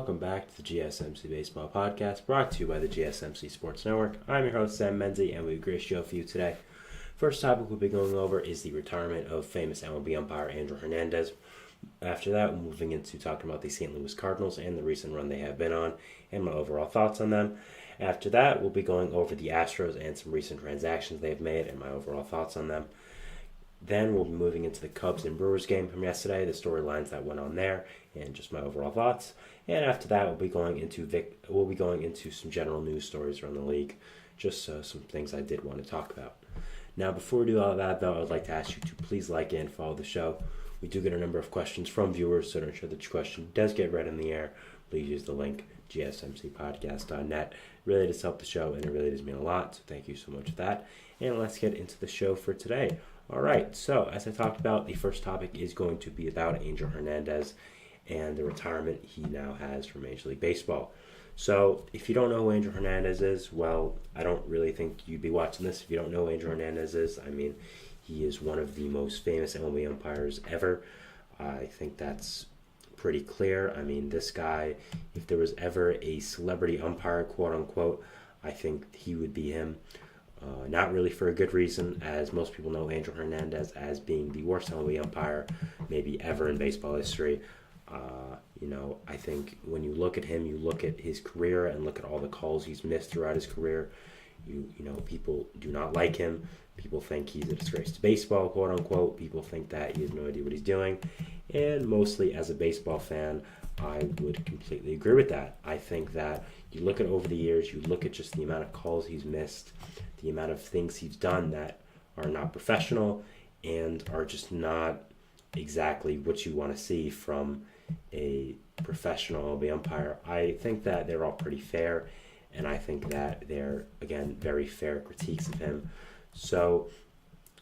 welcome back to the GSMC Baseball Podcast, brought to you by the GSMC Sports Network. I'm your host, Sam Menzie, and we have a great show for you today. First topic we'll be going over is the retirement of famous MLB umpire Andrew Hernandez. After that, we're moving into talking about the St. Louis Cardinals and the recent run they have been on, and my overall thoughts on them. After that, we'll be going over the Astros and some recent transactions they've made, and my overall thoughts on them. Then we'll be moving into the Cubs and Brewers game from yesterday, the storylines that went on there, and just my overall thoughts. And after that, we'll be going into some general news stories around the league, just some things I did want to talk about. Now, before we do all that, though, I would like to ask you to please like and follow the show. We do get a number of questions from viewers, so to ensure that your question does get read in the air, please use the link gsmcpodcast.net. It really does help the show, and it really does mean a lot, so thank you so much for that. And let's get into the show for today. All right, so as I talked about, the first topic is going to be about Angel Hernandez and the retirement he now has from Major League Baseball. So if you don't know who Angel Hernandez is, well, I don't really think you'd be watching this if you don't know who Angel Hernandez is. I mean, he is one of the most famous MLB umpires ever. I think that's pretty clear. I mean, this guy, if there was ever a celebrity umpire, quote unquote, I think he would be him. Not really for a good reason, as most people know Angel Hernandez as being the worst MLB umpire maybe ever in baseball history. I think when you look at him, you look at his career and look at all the calls he's missed throughout his career. People do not like him. People think he's a disgrace to baseball, quote unquote. People think that he has no idea what he's doing. And mostly as a baseball fan, I would completely agree with that. I think that you look at over the years, you look at just the amount of calls he's missed, the amount of things he's done that are not professional and are just not exactly what you want to see from a professional MLB umpire. I think that they're all pretty fair, and I think that they're, again, very fair critiques of him. So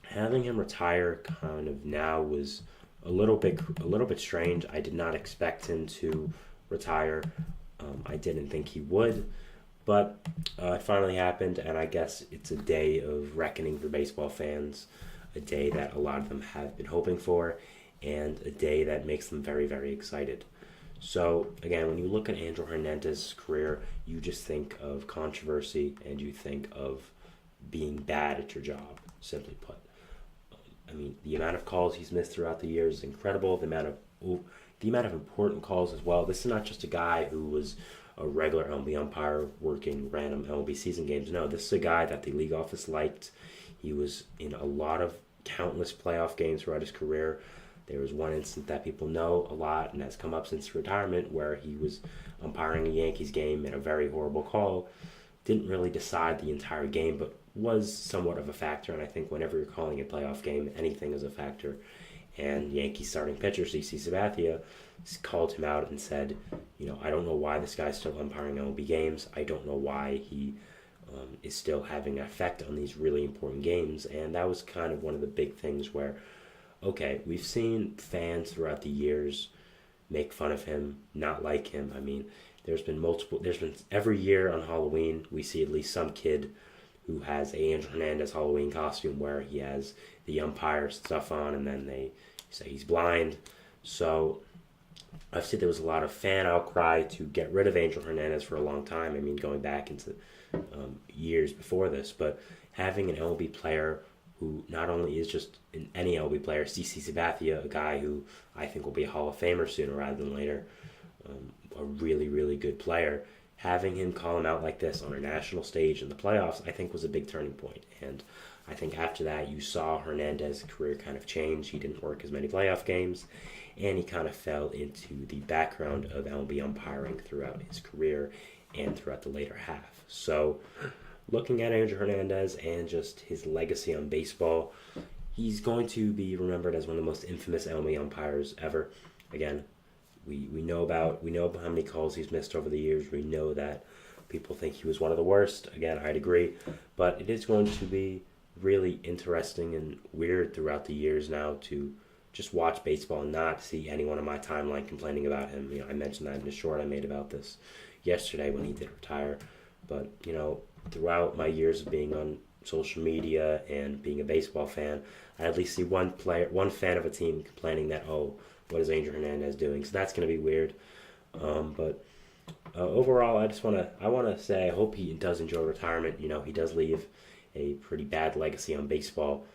having him retire kind of now was a little bit strange. I did not expect him to retire. I didn't think he would, but it finally happened, and I guess it's a day of reckoning for baseball fans, a day that a lot of them have been hoping for, and a day that makes them very, very excited. So, again, when you look at Angel Hernandez's career, you just think of controversy, and you think of being bad at your job, simply put. The amount of calls he's missed throughout the years is incredible. The amount of important calls as well. This is not just a guy who was a regular MLB umpire working random MLB season games. No, this is a guy that the league office liked. He was in a lot of countless playoff games throughout his career. There was one instance that people know a lot and has come up since retirement where he was umpiring a Yankees game in a very horrible call. Didn't really decide the entire game, but was somewhat of a factor. And I think whenever you're calling a playoff game, anything is a factor. And Yankees starting pitcher CC Sabathia called him out and said, I don't know why this guy's still umpiring MLB games. I don't know why he is still having an effect on these really important games. And that was kind of one of the big things where, okay, we've seen fans throughout the years make fun of him, not like him. There's been every year on Halloween, we see at least some kid who has a Angel Hernandez Halloween costume where he has the umpire stuff on, and then they say he's blind. So I've seen there was a lot of fan outcry to get rid of Angel Hernandez for a long time. Going back into years before this, but having an MLB player who not only is just any MLB player, CC Sabathia, a guy who I think will be a Hall of Famer sooner rather than later, a really, really good player, having him call him out like this on a national stage in the playoffs, I think was a big turning point. And I think after that, you saw Hernandez's career kind of change. He didn't work as many playoff games, and he kind of fell into the background of MLB umpiring throughout his career and throughout the later half. So looking at Angel Hernandez and just his legacy on baseball, he's going to be remembered as one of the most infamous MLB umpires ever. Again, we know about how many calls he's missed over the years. We know that people think he was one of the worst. Again, I'd agree. But it is going to be really interesting and weird throughout the years now to just watch baseball and not see anyone on my timeline complaining about him. I mentioned that in a short I made about this yesterday when he did retire. But, throughout my years of being on social media and being a baseball fan, I at least see one fan of a team complaining that, what is Angel Hernandez doing? So that's going to be weird. But Overall, I want to say I hope he does enjoy retirement. He does leave a pretty bad legacy on baseball.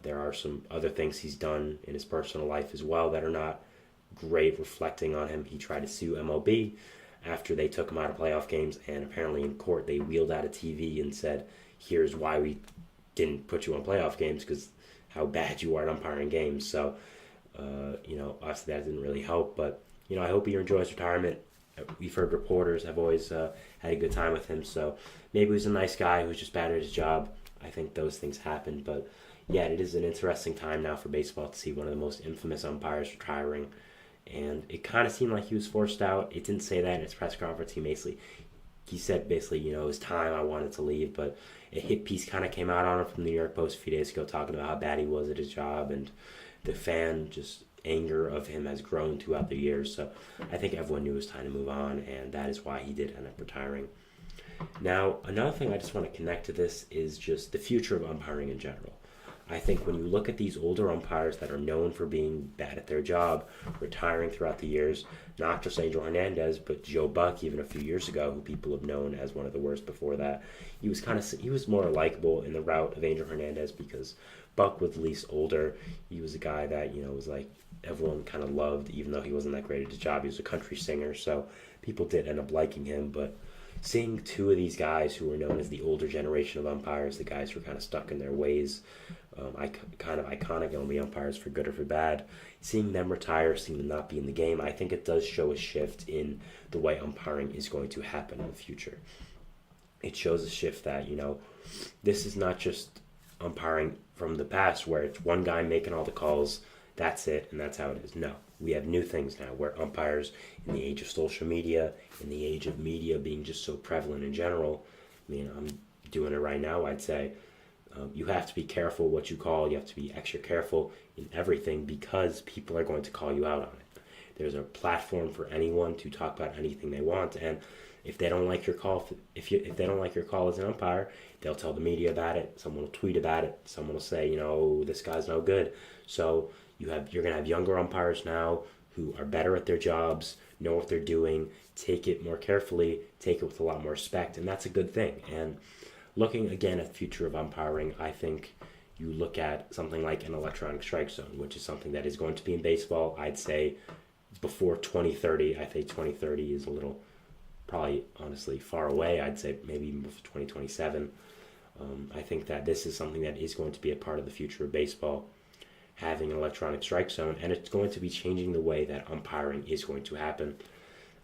There are some other things he's done in his personal life as well that are not great reflecting on him. He tried to sue MLB after they took him out of playoff games, and apparently in court they wheeled out a TV and said, here's why we didn't put you on playoff games, because how bad you are at umpiring games. So, obviously that didn't really help, but, I hope he enjoys retirement. We've heard reporters have always had a good time with him, so maybe he's a nice guy who's just bad at his job. I think those things happen, but yeah, it is an interesting time now for baseball to see one of the most infamous umpires retiring, and it kind of seemed like he was forced out. It didn't say that in his press conference. He said basically, it was time, I wanted to leave, but a hit piece kind of came out on him from the New York Post a few days ago talking about how bad he was at his job, and the fan just anger of him has grown throughout the years. So I think everyone knew it was time to move on, and that is why he did end up retiring. Now, another thing I just want to connect to this is just the future of umpiring in general. I think when you look at these older umpires that are known for being bad at their job, retiring throughout the years, not just Angel Hernandez, but Joe Buck, even a few years ago, who people have known as one of the worst before that, he was more likable in the route of Angel Hernandez because Buck was at least older. He was a guy that, was like everyone kind of loved, even though he wasn't that great at his job. He was a country singer, so people did end up liking him, but seeing two of these guys who were known as the older generation of umpires, the guys who were kind of stuck in their ways, kind of iconic MLB umpires for good or for bad, seeing them retire, seeing them not be in the game, I think it does show a shift in the way umpiring is going to happen in the future. It shows a shift that, this is not just umpiring from the past where it's one guy making all the calls, that's it, and that's how it is. No, we have new things now where umpires, in the age of social media, in the age of media being just so prevalent in general, I'm doing it right now, I'd say, you have to be careful what you call. You have to be extra careful in everything because people are going to call you out on it. There's a platform for anyone to talk about anything they want, and if they don't like your call, if they don't like your call as an umpire, they'll tell the media about it. Someone will tweet about it. Someone will say, this guy's no good. So you're going to have younger umpires now who are better at their jobs, know what they're doing, take it more carefully, take it with a lot more respect, and that's a good thing. And looking again at the future of umpiring, I think you look at something like an electronic strike zone, which is something that is going to be in baseball, I'd say, before 2030. I think 2030 is a little, probably, honestly, far away. I'd say maybe even before 2027. I think that this is something that is going to be a part of the future of baseball, having an electronic strike zone, and it's going to be changing the way that umpiring is going to happen.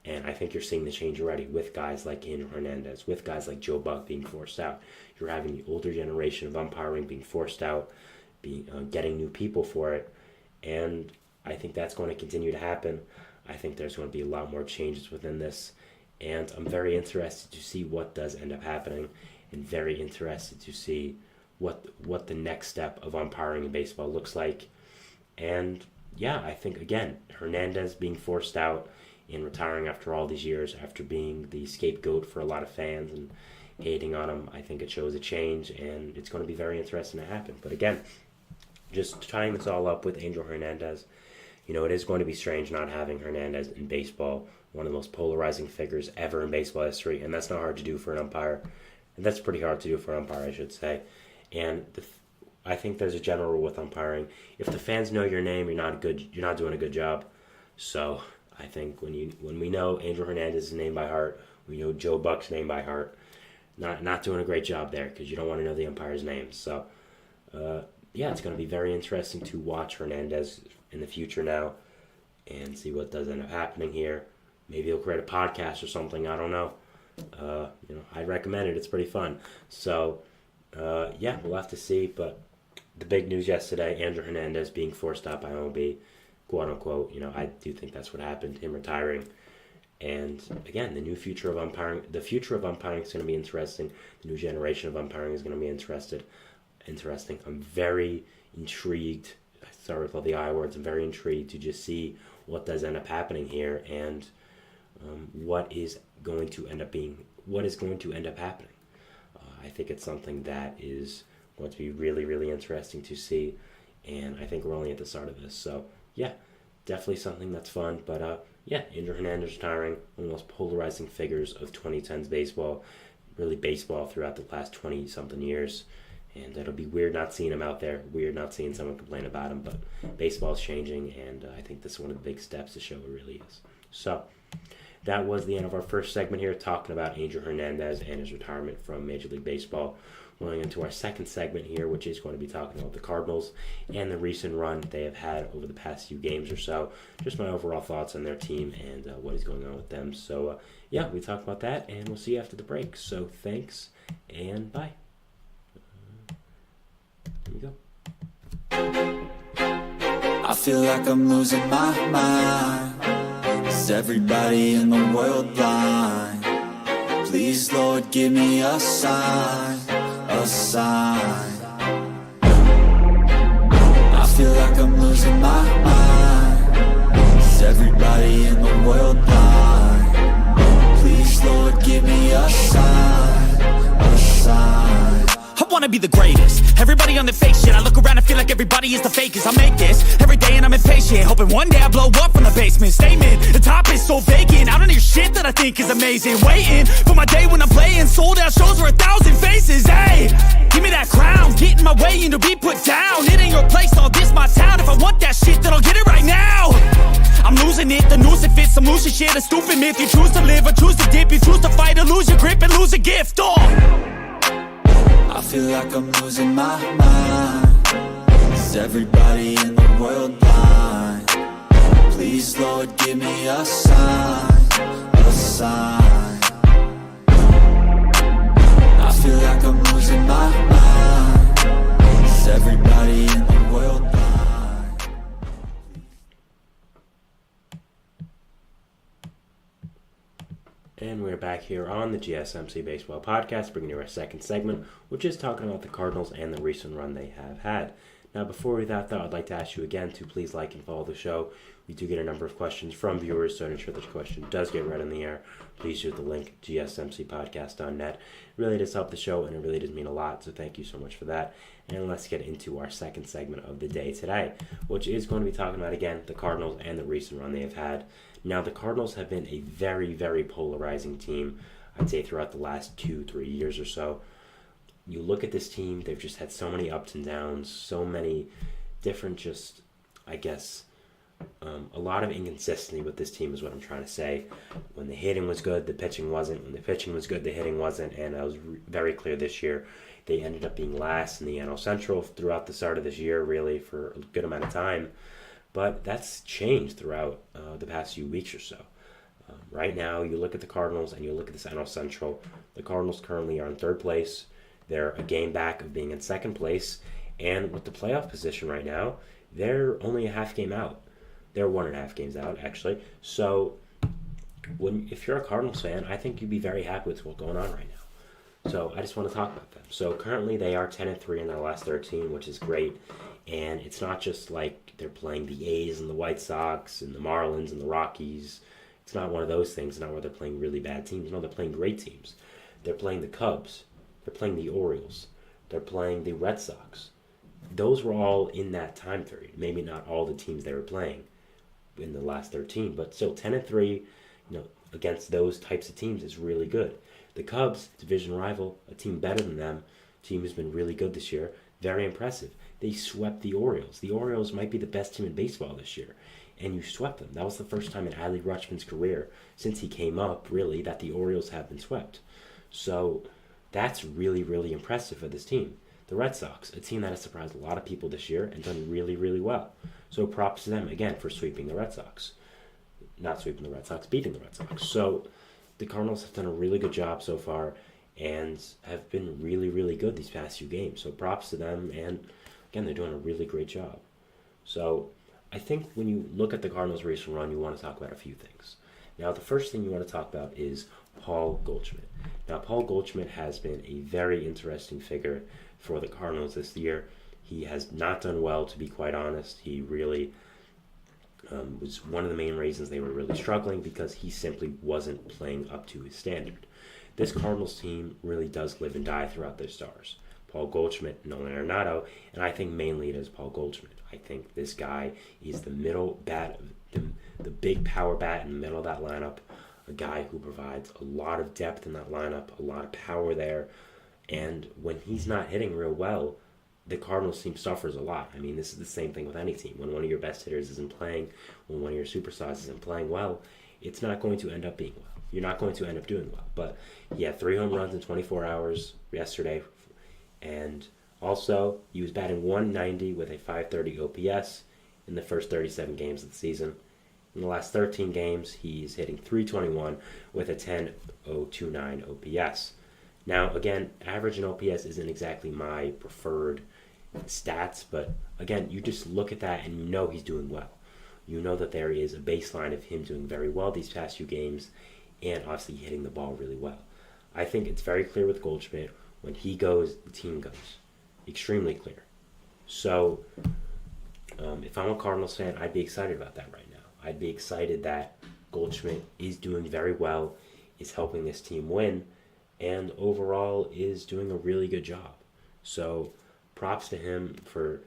And I think you're seeing the change already with guys like Angel Hernandez, with guys like Joe Buck being forced out. You're having the older generation of umpiring being forced out, getting new people for it. And I think that's going to continue to happen. I think there's going to be a lot more changes within this. And I'm very interested to see what does end up happening, and very interested to see what the next step of umpiring in baseball looks like. And yeah, I think, again, Hernandez being forced out and retiring after all these years, after being the scapegoat for a lot of fans and hating on him, I think it shows a change, and it's going to be very interesting to happen. But again, just tying this all up with Angel Hernandez, it is going to be strange not having Hernandez in baseball, one of the most polarizing figures ever in baseball history, and that's not hard to do for an umpire. And that's pretty hard to do for an umpire, I should say. And I think there's a general rule with umpiring: if the fans know your name, you're not doing a good job. So I think when we know Angel Hernandez's name by heart, we know Joe Buck's name by heart, not doing a great job there because you don't want to know the umpire's names. So, it's going to be very interesting to watch Hernandez in the future now and see what does end up happening here. Maybe he'll create a podcast or something. I don't know. I'd recommend it. It's pretty fun. So, we'll have to see. But the big news yesterday, Angel Hernandez being forced out by MLB, quote unquote, I do think that's what happened, him retiring. And again, the future of umpiring is going to be interesting. The new generation of umpiring is going to be interesting. I'm very intrigued. Sorry for the I words. I'm very intrigued to just see what does end up happening here, and what is going to end up happening. I think it's something that is going to be really, really interesting to see, and I think we're only at the start of this. So, yeah, definitely something that's fun. But yeah, Andrew Hernandez retiring, one of the most polarizing figures of 2010s baseball, really baseball throughout the last 20-something years. And it'll be weird not seeing him out there, weird not seeing someone complain about him, but baseball's changing, and I think this is one of the big steps to show it really is. So that was the end of our first segment here, talking about Andrew Hernandez and his retirement from Major League Baseball. Going into our second segment here, which is going to be talking about the Cardinals and the recent run they have had over the past few games or so. Just my overall thoughts on their team and what is going on with them. So, yeah, we talk about that, and we'll see you after the break. So, thanks, and bye. Here we go. I feel like I'm losing my mind. Is everybody in the world blind? Please, Lord, give me a sign. A sign. I feel like I'm losing my mind. Is everybody in the world blind? Please, Lord, give me a sign. A sign. I wanna be the greatest. Everybody on the fake shit. I look around and feel like everybody is the fakest. I make this every day and I'm impatient, hoping one day I blow up from the basement. Statement, the top is so vacant. I don't hear shit that I think is amazing. Waiting for my day when I'm playing sold out shows for 1,000 faces. Hey, give me that crown, get in my way and to be put down. It ain't your place, all this my town. If I want that shit, then I'll get it right now. I'm losing it, the noose it fits, some losing shit, a stupid myth. You choose to live or choose to dip, you choose to fight or lose your grip and lose a gift. I feel like I'm losing my mind. Is everybody in the world blind? Please, Lord, give me a sign. A sign. I feel like I'm losing my mind. Is everybody in the world blind? And we're back here on the GSMC Baseball Podcast, bringing you our second segment, which is talking about the Cardinals and the recent run they have had. Now, before we that, though, I'd like to ask you again to please like and follow the show. We do get a number of questions from viewers, so to ensure that your question does get read on the air, please use the link, gsmcpodcast.net. It really does help the show, and it really does mean a lot, so thank you so much for that. And let's get into our second segment of the day today, which is going to be talking about, again, the Cardinals and the recent run they have had. Now, the Cardinals have been a very, very polarizing team, I'd say, throughout the last 2-3 years or so. You look at this team, they've just had so many ups and downs, so many different a lot of inconsistency with this team is what I'm trying to say. When the hitting was good, the pitching wasn't. When the pitching was good, the hitting wasn't. And that was very clear this year. They ended up being last in the NL Central throughout the start of this year, really, for a good amount of time. But that's changed throughout the past few weeks or so. Right now, you look at the Cardinals and you look at this NL Central. The Cardinals currently are in third place. They're a game back of being in second place. And with the playoff position right now, they're only a half game out. They're 1.5 games out, actually. So if you're a Cardinals fan, I think you'd be very happy with what's going on right now. So I just want to talk about them. So currently they are 10-3 in their last 13, which is great. And it's not just like they're playing the A's and the White Sox and the Marlins and the Rockies. It's not one of those things. It's not where they're playing really bad teams. No, they're playing great teams. They're playing the Cubs. They're playing the Orioles. They're playing the Red Sox. Those were all in that time period. Maybe not all the teams they were playing in the last 13, but still 10-3, against those types of teams is really good. The Cubs, division rival, a team better than them, team who's been really good this year, very impressive. They swept the Orioles. The Orioles might be the best team in baseball this year, and you swept them. That was the first time in Adley Rutschman's career, since he came up, really, that the Orioles have been swept. So that's really, really impressive for this team. The Red Sox, a team that has surprised a lot of people this year and done really, really well. So props to them, again, for sweeping the Red Sox. Not sweeping the Red Sox, beating the Red Sox. So the Cardinals have done a really good job so far and have been really, really good these past few games. So props to them, and again, they're doing a really great job. So I think when you look at the Cardinals' recent run, you want to talk about a few things. Now, the first thing you want to talk about is Paul Goldschmidt. Now, Paul Goldschmidt has been a very interesting figure for the Cardinals this year. He has not done well, to be quite honest. He really was one of the main reasons they were really struggling, because he simply wasn't playing up to his standard. This Cardinals team really does live and die throughout their stars. Paul Goldschmidt, Nolan Arenado, and I think mainly it is Paul Goldschmidt. I think this guy is the middle bat, the big power bat in the middle of that lineup, a guy who provides a lot of depth in that lineup, a lot of power there, and when he's not hitting real well, the Cardinals team suffers a lot. I mean, this is the same thing with any team. When one of your best hitters isn't playing, when one of your superstars isn't playing well, it's not going to end up being well. You're not going to end up doing well. But he had 3 home runs in 24 hours yesterday, and also he was batting 190 with a 530 OPS in the first 37 games of the season. In the last 13 games, he's hitting 321 with a 10.029 OPS. Now, again, average and OPS isn't exactly my preferred stats, but again, you just look at that and you know he's doing well. You know that there is a baseline of him doing very well these past few games, and obviously hitting the ball really well. I think it's very clear with Goldschmidt. When he goes, the team goes. Extremely clear. So, if I'm a Cardinals fan, I'd be excited about that right now. I'd be excited that Goldschmidt is doing very well, is helping this team win, and overall is doing a really good job. So, props to him for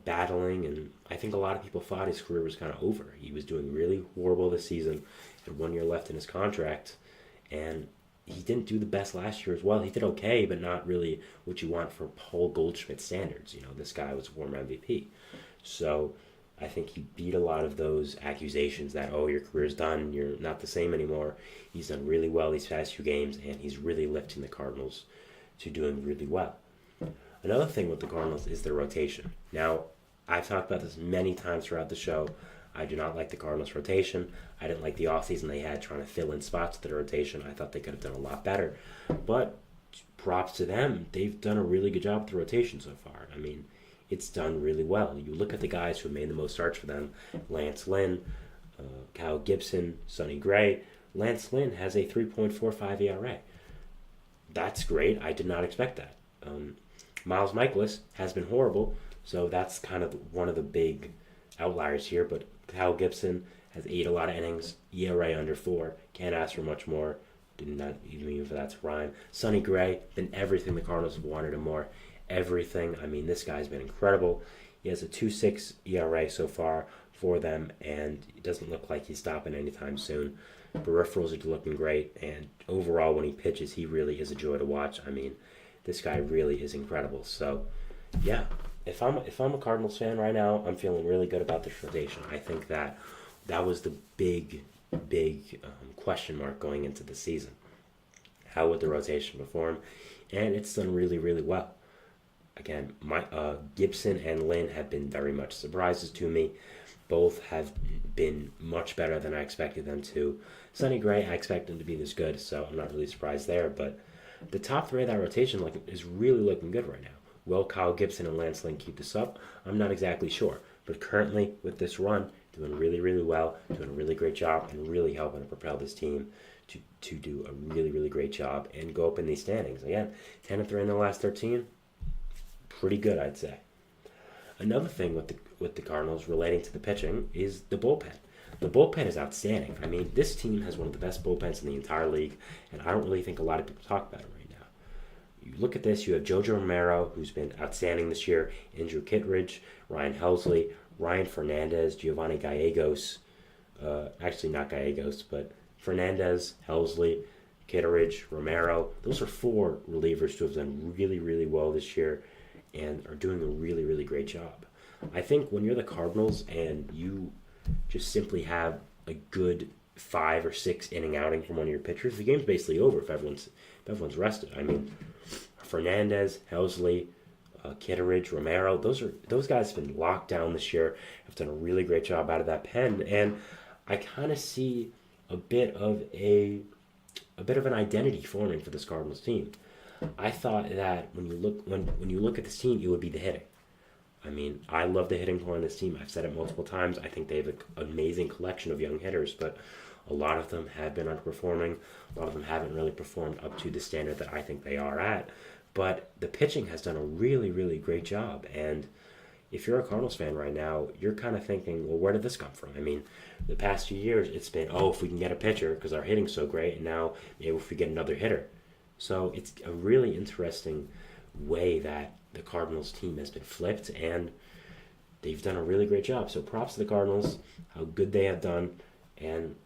battling, and I think a lot of people thought his career was kind of over. He was doing really horrible this season, had 1 year left in his contract, and he didn't do the best last year as well. He did okay, but not really what you want for Paul Goldschmidt standards. This guy was a former MVP. So I think he beat a lot of those accusations that, oh, your career's done, you're not the same anymore. He's done really well these past few games, and he's really lifting the Cardinals to doing really well. Another thing with the Cardinals is their rotation. Now, I've talked about this many times throughout the show. I do not like the Cardinals' rotation. I didn't like the offseason they had trying to fill in spots to the rotation. I thought they could have done a lot better. But props to them. They've done a really good job with the rotation so far. I mean, it's done really well. You look at the guys who made the most starts for them. Lance Lynn, Kyle Gibson, Sonny Gray. Lance Lynn has a 3.45 ERA. That's great. I did not expect that. Miles Michaelis has been horrible, so that's kind of one of the big outliers here. But Kyle Gibson has 8 a lot of innings, ERA under 4. Can't ask for much more. Did not even for that to rhyme. Sonny Gray, been everything the Cardinals have wanted and more. Everything. I mean, this guy's been incredible. He has a 2.6 ERA so far for them, and it doesn't look like he's stopping anytime soon. Peripherals are looking great, and overall, when he pitches, he really is a joy to watch. I mean, this guy really is incredible. So, yeah, if I'm a Cardinals fan right now, I'm feeling really good about this rotation. I think that was the big question mark going into the season. How would the rotation perform? And it's done really, really well. Again, Gibson and Lynn have been very much surprises to me. Both have been much better than I expected them to. Sonny Gray, I expect him to be this good, so I'm not really surprised there. But the top 3 of that rotation is really looking good right now. Will Kyle Gibson and Lance Lynn keep this up? I'm not exactly sure. But currently, with this run, doing really, really well, doing a really great job, and really helping to propel this team to do a really, really great job and go up in these standings. Again, 10-3 in the last 13. Pretty good, I'd say. Another thing with the Cardinals relating to the pitching is the bullpen. The bullpen is outstanding. I mean, this team has one of the best bullpens in the entire league, and I don't really think a lot of people talk about it right now. You look at this, you have Jojo Romero, who's been outstanding this year, Andrew Kittredge, Ryan Helsley, Ryan Hernandez, Giovanni Gallegos, actually not Gallegos, but Fernandez, Helsley, Kittredge, Romero. Those are 4 relievers who have done really, really well this year and are doing a really, really great job. I think when you're the Cardinals and you just simply have a good 5 or 6 inning outing from one of your pitchers, the game's basically over if everyone's rested. I mean, Fernandez, Helsley, Kittredge, Romero, those guys have been locked down this year, have done a really great job out of that pen, and I kind of see a bit of an identity forming for this Cardinals team. I thought that when you look at this team, it would be the hitting. I mean, I love the hitting core on this team. I've said it multiple times. I think they have an amazing collection of young hitters, but a lot of them have been underperforming. A lot of them haven't really performed up to the standard that I think they are at. But the pitching has done a really, really great job. And if you're a Cardinals fan right now, you're kind of thinking, well, where did this come from? I mean, the past few years, it's been, if we can get a pitcher because our hitting's so great, and now maybe if we get another hitter. So it's a really interesting way that the Cardinals team has been flipped, and they've done a really great job. So props to the Cardinals, how good they have done. And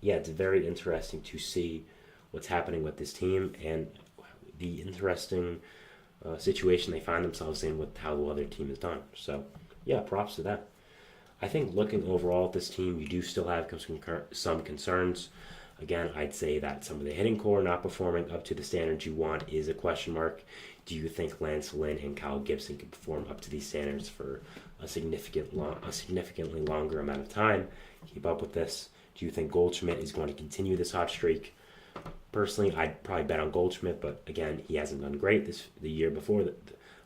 yeah, it's very interesting to see what's happening with this team and the interesting situation they find themselves in with how the other team is done. So yeah, props to them. I think looking overall at this team, you do still have some concerns. Again, I'd say that some of the hitting core not performing up to the standards you want is a question mark. Do you think Lance Lynn and Kyle Gibson can perform up to these standards for a significantly longer amount of time? Keep up with this. Do you think Goldschmidt is going to continue this hot streak? Personally, I'd probably bet on Goldschmidt, but again, he hasn't done great the year before,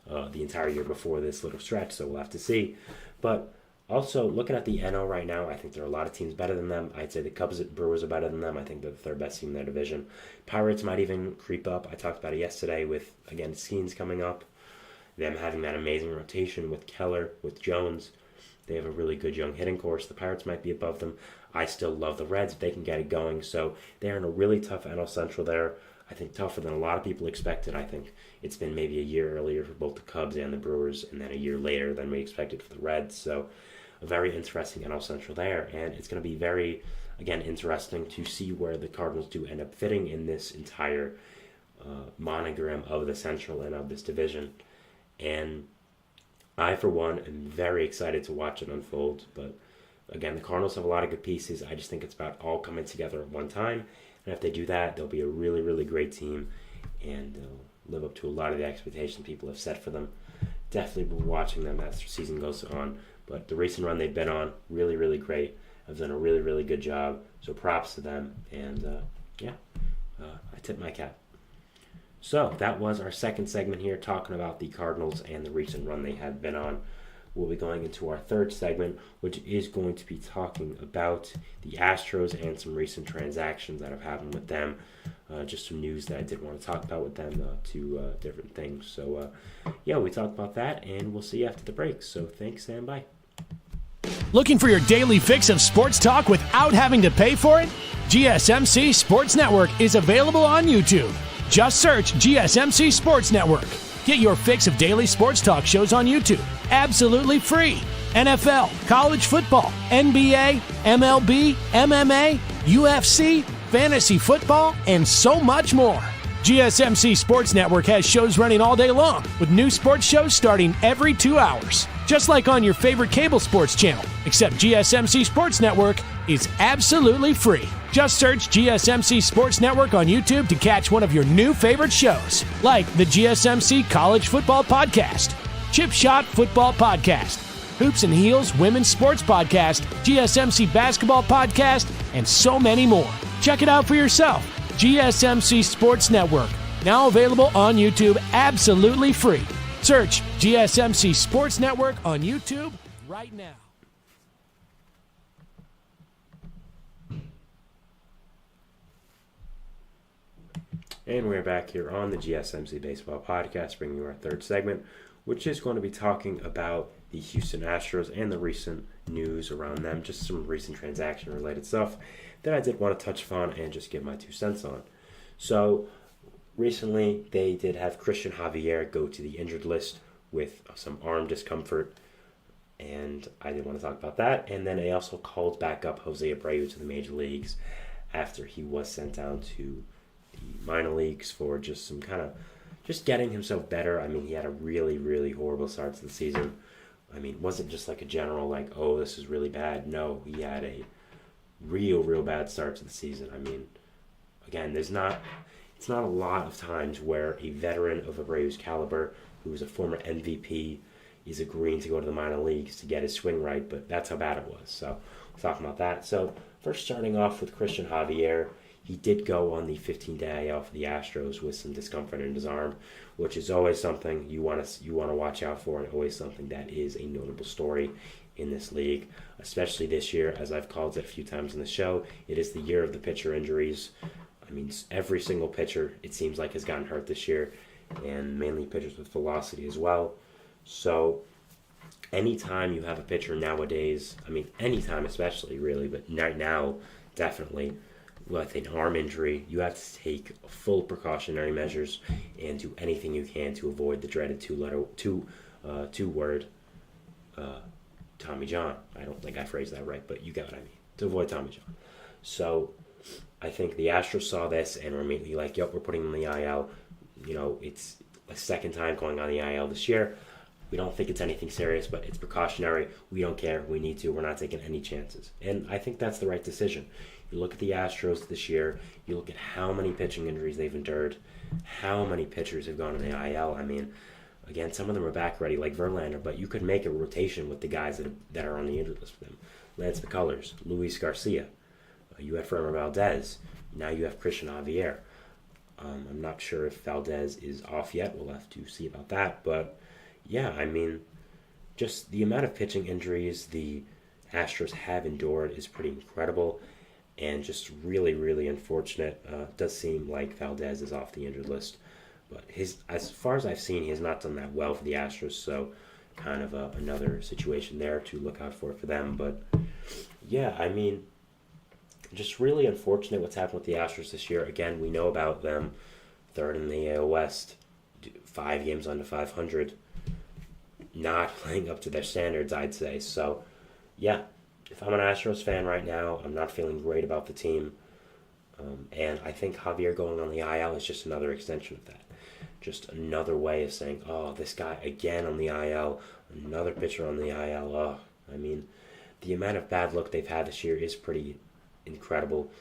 the entire year before this little stretch, so we'll have to see. But also, looking at the NL right now, I think there are a lot of teams better than them. I'd say the Cubs and Brewers are better than them. I think they're the third best team in their division. Pirates might even creep up. I talked about it yesterday with, again, Scenes coming up. Them having that amazing rotation with Keller, with Jones. They have a really good young hitting core. The Pirates might be above them. I still love the Reds if they can get it going. So they're in a really tough NL Central there. I think tougher than a lot of people expected. I think it's been maybe a year earlier for both the Cubs and the Brewers, and then a year later than we expected for the Reds. So a very interesting NL Central there. And it's going to be very, again, interesting to see where the Cardinals do end up fitting in this entire monogram of the Central and of this division. And I, for one, am very excited to watch it unfold. But again, the Cardinals have a lot of good pieces. I just think it's about all coming together at one time. And if they do that, they'll be a really, really great team. And they'll live up to a lot of the expectations people have set for them. Definitely be watching them as the season goes on. But the recent run they've been on, really, really great. Have done a really, really good job. So props to them. And I tip my cap. So that was our second segment here, talking about the Cardinals and the recent run they have been on. We'll be going into our third segment, which is going to be talking about the Astros and some recent transactions that have happened with them. Just some news that I did want to talk about with them, two different things. So, we talk about that, and we'll see you after the break. So thanks, and bye. Looking for your daily fix of sports talk without having to pay for it? GSMC Sports Network is available on YouTube. Just search GSMC Sports Network. Get your fix of daily sports talk shows on YouTube, absolutely free. NFL, college football, NBA, MLB, MMA, UFC, fantasy football, and so much more. GSMC Sports Network has shows running all day long, with new sports shows starting every 2 hours. Just like on your favorite cable sports channel, except GSMC Sports Network is absolutely free. Just search GSMC Sports Network on YouTube to catch one of your new favorite shows, like the GSMC College Football Podcast, Chip Shot Football Podcast, Hoops and Heels Women's Sports Podcast, GSMC Basketball Podcast, and so many more. Check it out for yourself. GSMC Sports Network, now available on YouTube absolutely free. Search GSMC Sports Network on YouTube right now. And we're back here on the GSMC Baseball Podcast, bringing you our third segment, which is going to be talking about the Houston Astros and the recent news around them, just some recent transaction-related stuff that I did want to touch upon and just give my 2 cents on. So, recently, they did have Christian Javier go to the injured list with some arm discomfort, and I did want to talk about that. And then they also called back up Jose Abreu to the major leagues after he was sent down to the minor leagues for just some kind of just getting himself better. I mean, he had a really, really horrible start to the season. I mean, it wasn't just like a general like, oh, this is really bad. No, he had a real bad start to the season. I mean, again, it's not a lot of times where a veteran of Abreu's caliber, who was a former MVP, is agreeing to go to the minor leagues to get his swing right, but that's how bad it was. So we're talking about that. So first starting off with Christian Javier, he did go on the 15-day IL for the Astros with some discomfort in his arm, which is always something you want to watch out for, and always something that is a notable story in this league, especially this year. As I've called it a few times in the show, it is the year of the pitcher injuries. I mean, every single pitcher, it seems like, has gotten hurt this year, and mainly pitchers with velocity as well. So anytime you have a pitcher nowadays, I mean, anytime especially, really, but right now, definitely, with an arm injury, you have to take full precautionary measures and do anything you can to avoid the dreaded two-word Tommy John. I don't think I phrased that right, but you get what I mean. To avoid Tommy John. So I think the Astros saw this and were immediately like, yep, we're putting him in the IL. It's a second time going on the IL this year. We don't think it's anything serious, but it's precautionary. We don't care. We need to. We're not taking any chances. And I think that's the right decision. You look at the Astros this year. You look at how many pitching injuries they've endured, how many pitchers have gone in the IL. I mean, again, some of them are back ready, like Verlander, but you could make a rotation with the guys that are on the injured list for them. Lance McCullers, Luis Garcia. You had Framber Valdez. Now you have Christian Javier. I'm not sure if Valdez is off yet. We'll have to see about that. But, yeah, I mean, just the amount of pitching injuries the Astros have endured is pretty incredible and just really, really unfortunate. It does seem like Valdez is off the injured list. But as far as I've seen, he has not done that well for the Astros, so kind of another situation there to look out for them. But, yeah, I mean, just really unfortunate what's happened with the Astros this year. Again, we know about them, third in the AL West, 5 games under 500, not playing up to their standards, I'd say. So, yeah, if I'm an Astros fan right now, I'm not feeling great about the team. And I think Javier going on the IL is just another extension of that. Just another way of saying, oh, this guy again on the IL, another pitcher on the IL. Oh, I mean, the amount of bad luck they've had this year is pretty incredible.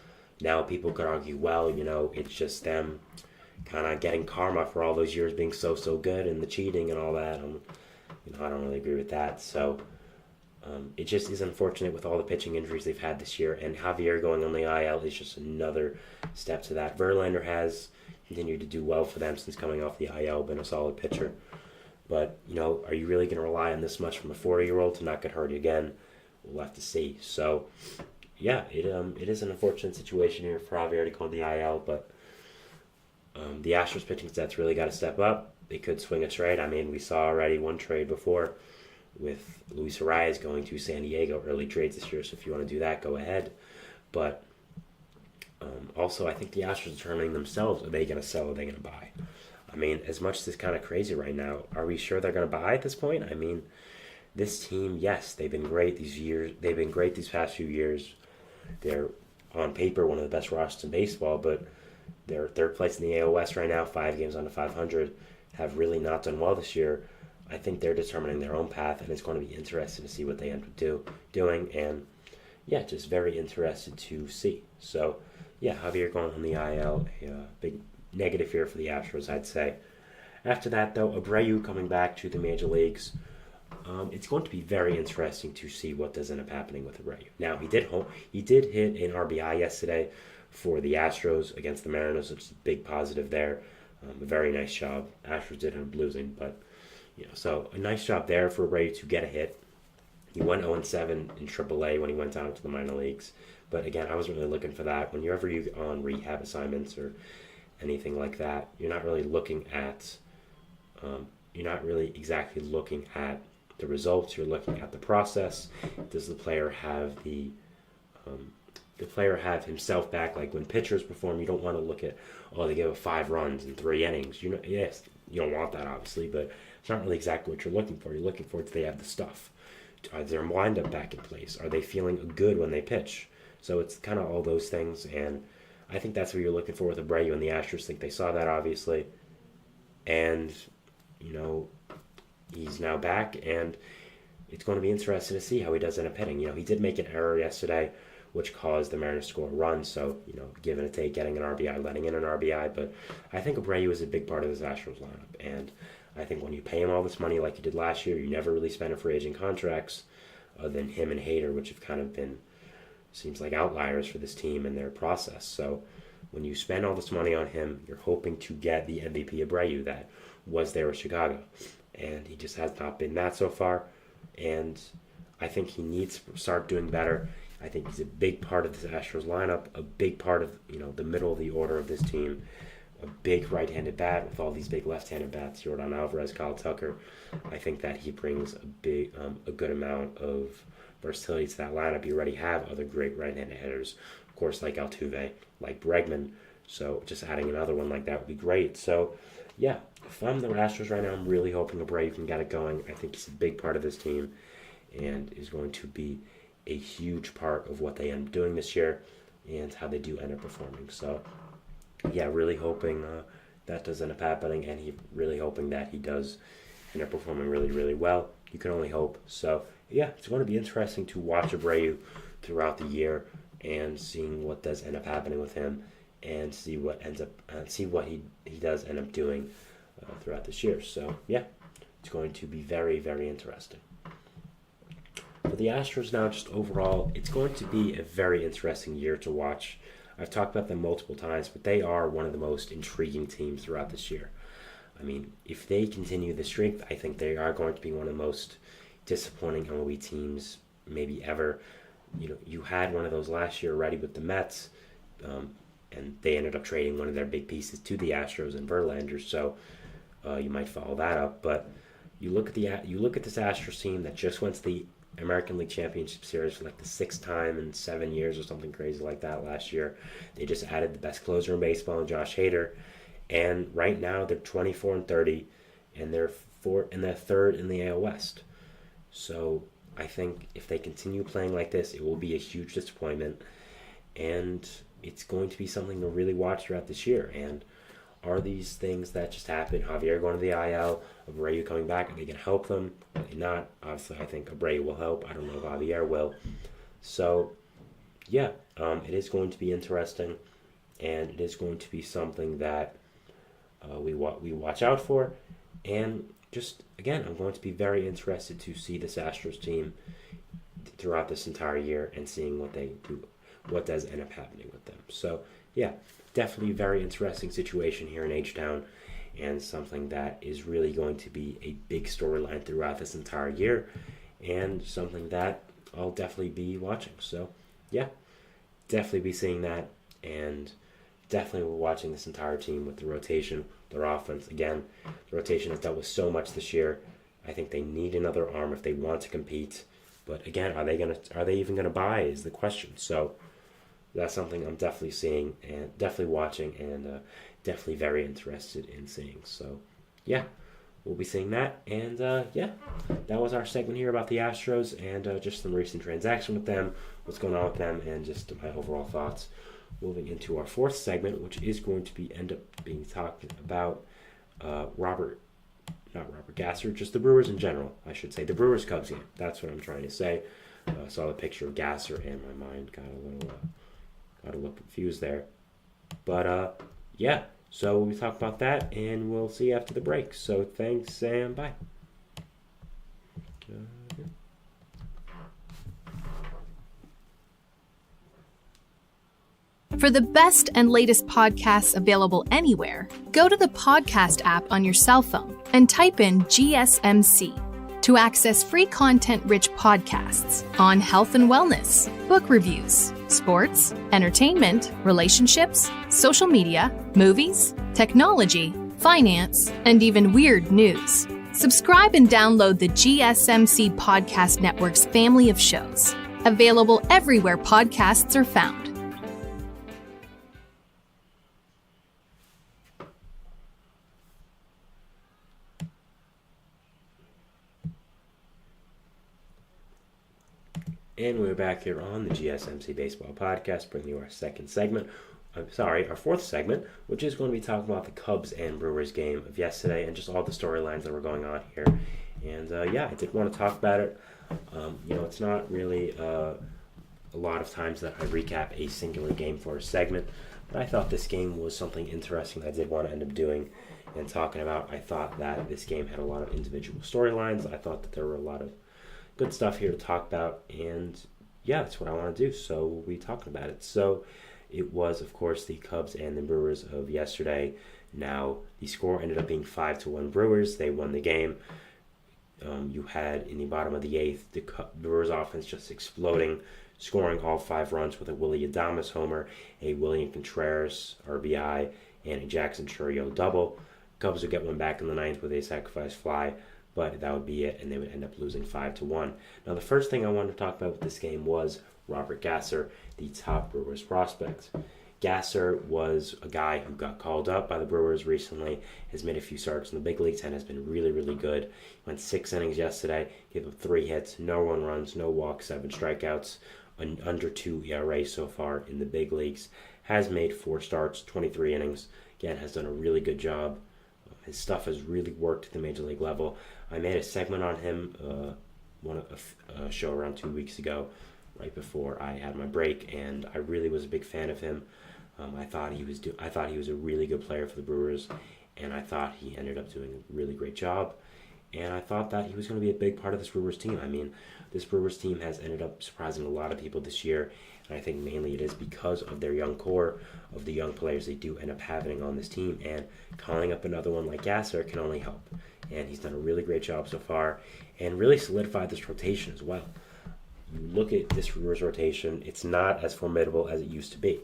Now people could argue, well, it's just them kind of getting karma for all those years being so good and the cheating and all that. I don't really agree with that. So it just is unfortunate with all the pitching injuries they've had this year, and Javier going on the IL is just another step to that. Verlander has continued to do well for them since coming off the IL, been a solid pitcher. But, are you really going to rely on this much from a 40-year-old to not get hurt again? We'll have to see. So, yeah, it is an unfortunate situation here for Javier to go on the IL, but the Astros pitching stats really got to step up. They could swing a trade. I mean, we saw already one trade before with Luis Arias going to San Diego, early trades this year, so if you want to do that, go ahead. But also, I think the Astros are determining themselves, are they going to sell or are they going to buy? I mean, as much as it's kind of crazy right now, are we sure they're going to buy at this point? I mean, this team, yes, they've been great these years. They've been great these past few years. They're, on paper, one of the best rosters in baseball, but they're third place in the AL West right now, 5 games under 500, have really not done well this year. I think they're determining their own path, and it's going to be interesting to see what they end up doing. And, yeah, just very interested to see. So, yeah, Javier going on the IL, a big negative here for the Astros, I'd say. After that, though, Abreu coming back to the major leagues. It's going to be very interesting to see what does end up happening with Abreu. Now, he did hit an RBI yesterday for the Astros against the Mariners, which is a big positive there. A very nice job. Astros did end up losing, but so a nice job there for Abreu to get a hit. He went 0-7 in AAA when he went down to the minor leagues. But again, I wasn't really looking for that. Whenever you on rehab assignments or anything like that, you're not really looking at, you're not really exactly looking at the results. You're looking at the process. Does the player have the player have himself back? Like when pitchers perform, you don't want to look at, they gave up 5 runs in 3 innings. Yes, you don't want that obviously, but it's not really exactly what you're looking for. You're looking for, do they have the stuff? Is their wind-up back in place? Are they feeling good when they pitch? So it's kind of all those things, and I think that's what you're looking for with Abreu, and the Astros think they saw that, obviously. And, he's now back, and it's going to be interesting to see how he does end up hitting. He did make an error yesterday, which caused the Mariners to score a run, so, give and a take, getting an RBI, letting in an RBI, but I think Abreu is a big part of this Astros lineup, and I think when you pay him all this money like you did last year, you never really spend it for aging contracts, other than him and Hader, which have kind of been, seems like outliers for this team and their process. So when you spend all this money on him, you're hoping to get the MVP Abreu that was there with Chicago. And he just has not been that so far. And I think he needs to start doing better. I think he's a big part of this Astros lineup, a big part of the middle of the order of this team. A big right-handed bat with all these big left-handed bats, Yordan Alvarez, Kyle Tucker. I think that he brings a good amount of versatility to that lineup. You already have other great right-handed hitters, of course, like Altuve, like Bregman. So just adding another one like that would be great. So, yeah, if I'm the Astros right now, I'm really hoping Abreu can get it going. I think he's a big part of this team and is going to be a huge part of what they end up doing this year and how they do end up performing. So, yeah, really hoping that does end up happening, and really hoping that he does end up performing really, really well. You can only hope. So, yeah, it's going to be interesting to watch Abreu throughout the year and seeing what does end up happening with him and see what he does end up doing throughout this year. So, yeah, it's going to be very, very interesting. For the Astros now, just overall, it's going to be a very interesting year to watch. I've talked about them multiple times, but they are one of the most intriguing teams throughout this year. I mean, if they continue the strength, I think they are going to be one of the most disappointing MLB teams maybe ever. You know, you had one of those last year already with the Mets, and they ended up trading one of their big pieces to the Astros and Verlander. So you might follow that up. But you look at this Astros team that just went to the American League Championship Series for like the 6th time in 7 years or something crazy like that last year. They just added the best closer in baseball, Josh Hader. And right now they're 24-30, and they're third in the AL West. So I think if they continue playing like this, it will be a huge disappointment, and it's going to be something to really watch throughout this year. And are these things that just happened, Javier going to the IL, Abreu coming back, are they going to help them? Are they not? Obviously, I think Abreu will help. I don't know if Javier will. So, yeah, it is going to be interesting, and it is going to be something that we watch out for. And just, again, I'm going to be very interested to see this Astros team throughout this entire year and seeing what they do, what does end up happening with them. So, yeah, definitely a very interesting situation here in H-Town, and something that is really going to be a big storyline throughout this entire year, and something that I'll definitely be watching. So, yeah, definitely be seeing that, and definitely watching this entire team with the rotation, their offense. Again, the rotation has dealt with so much this year. I think they need another arm if they want to compete. But again, are they even gonna buy is the question. So that's something I'm definitely seeing and definitely watching, and definitely very interested in seeing. So yeah, we'll be seeing that. And yeah, that was our segment here about the Astros and just some recent transaction with them, what's going on with them, and just my overall thoughts. Moving into our 4th segment, which is going to be end up being talked about not Robert Gasser, just the Brewers in general, I should say. The Brewers-Cubs game. That's what I'm trying to say. Saw the picture of Gasser and my mind got a little confused there. But yeah, so we'll talk about that, and we'll see you after the break. So thanks, and bye. For the best and latest podcasts available anywhere, go to the podcast app on your cell phone and type in GSMC to access free content-rich podcasts on health and wellness, book reviews, sports, entertainment, relationships, social media, movies, technology, finance, and even weird news. Subscribe and download the GSMC Podcast Network's family of shows, available everywhere podcasts are found. And we're back here on the GSMC Baseball Podcast, bringing you our 4th segment, which is going to be talking about the Cubs and Brewers game of yesterday and just all the storylines that were going on here. And yeah, I did want to talk about it. It's not really a lot of times that I recap a singular game for a segment, but I thought this game was something interesting that I did want to end up doing and talking about. I thought that this game had a lot of individual storylines. I thought that there were a lot of good stuff here to talk about, and yeah, that's what I want to do, so we'll be talking about it. So it was, of course, the Cubs and the Brewers of yesterday. Now, the score ended up being 5-1 Brewers. They won the game. You had, in the bottom of the 8th, the Brewers offense just exploding, scoring all 5 runs with a Willy Adames homer, a William Contreras RBI, and a Jackson Chourio double. Cubs would get one back in the 9th with a sacrifice fly, but that would be it, and they would end up losing 5-1. Now, the first thing I wanted to talk about with this game was Robert Gasser, the top Brewers prospect. Gasser was a guy who got called up by the Brewers recently, has made a few starts in the big leagues, and has been really, really good. Went 6 innings yesterday, gave up 3 hits, no 1 runs, no walks, 7 strikeouts, an under 2 ERA so far in the big leagues. Has made 4 starts, 23 innings. Again, has done a really good job. His stuff has really worked at the major league level. I made a segment on him, a show around 2 weeks ago, right before I had my break, and I really was a big fan of him. I thought he was a really good player for the Brewers, and I thought he ended up doing a really great job. And I thought that he was going to be a big part of this Brewers team. I mean, this Brewers team has ended up surprising a lot of people this year, and I think mainly it is because of their young core, of the young players they do end up having on this team, and calling up another one like Gasser can only help. And he's done a really great job so far, and really solidified this rotation as well. You look at this Brewers rotation, it's not as formidable as it used to be.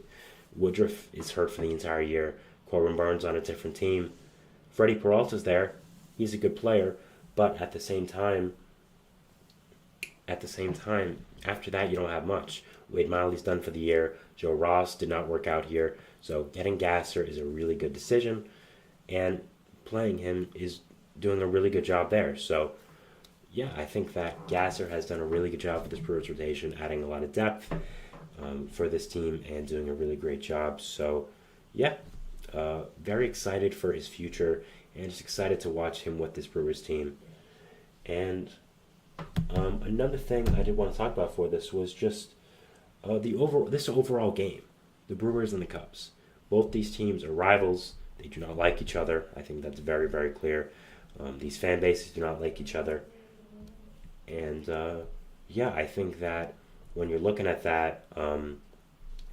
Woodruff is hurt for the entire year. Corbin Burns on a different team. Freddie Peralta's there. He's a good player, but at the same time, after that, you don't have much. Wade Miley's done for the year. Joe Ross did not work out here. So getting Gasser is a really good decision, and playing him is doing a really good job there. So, yeah, I think that Gasser has done a really good job with this Brewers rotation, adding a lot of depth for this team and doing a really great job. So, yeah, very excited for his future and just excited to watch him with this Brewers team. And another thing I did want to talk about for this was just this overall game, the Brewers and the Cubs. Both these teams are rivals. They do not like each other. I think that's very, very clear. These fan bases do not like each other. And, I think that when you're looking at that,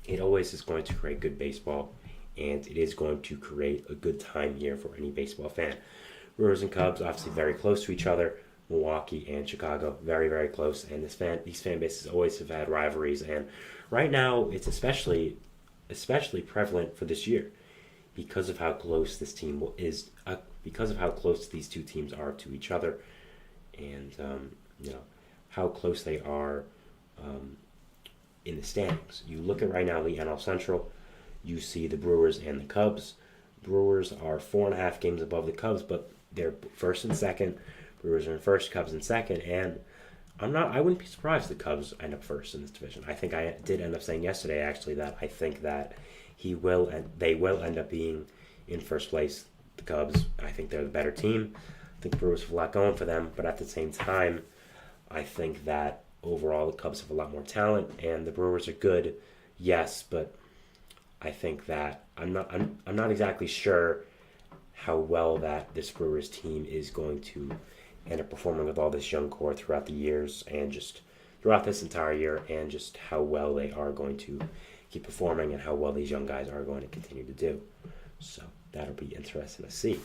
it always is going to create good baseball, and it is going to create a good time here for any baseball fan. Brewers and Cubs, obviously very close to each other. Milwaukee and Chicago, very, very close. And these fan bases always have had rivalries. And right now, it's especially prevalent for this year because of how close this team is, because of how close these two teams are to each other, and how close they are in the standings. You look at right now the NL Central, you see the Brewers and the Cubs. Brewers are 4.5 games above the Cubs, but they're first and second. Brewers are in first, Cubs in second, and I wouldn't be surprised if the Cubs end up first in this division. I think I did end up saying yesterday, actually, that I think that they will end up being in first place. The Cubs, I think they're the better team. I think the Brewers have a lot going for them, but at the same time, I think that overall the Cubs have a lot more talent, and the Brewers are good, yes, but I think that I'm not exactly sure how well that this Brewers team is going to end up performing with all this young core throughout the years and just throughout this entire year, and just how well they are going to keep performing and how well these young guys are going to continue to do. So that'll be interesting to see.